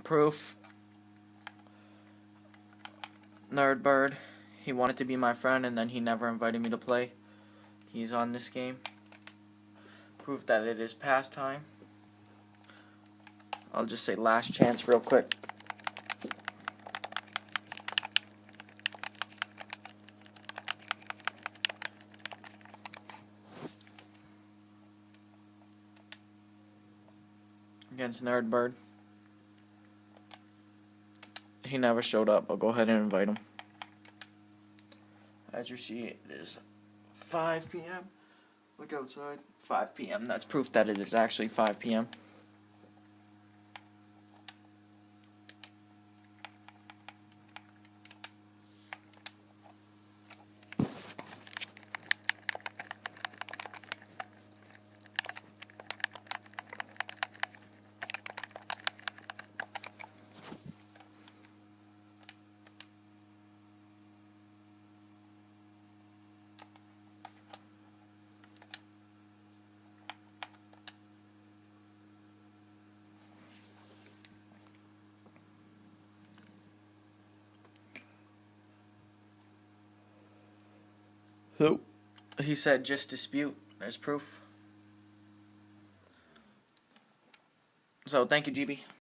Proof. Nerdbird. He wanted to be my friend and then he never invited me to play. He's on this game. Proof that it is pastime. I'll just say last chance real quick. Against Nerdbird. He never showed up. I'll go ahead and invite him. As you see, it is 5 p.m. Look outside. 5 p.m. That's proof that it is actually 5 p.m. So, he said just dispute. There's proof. So, thank you, GB.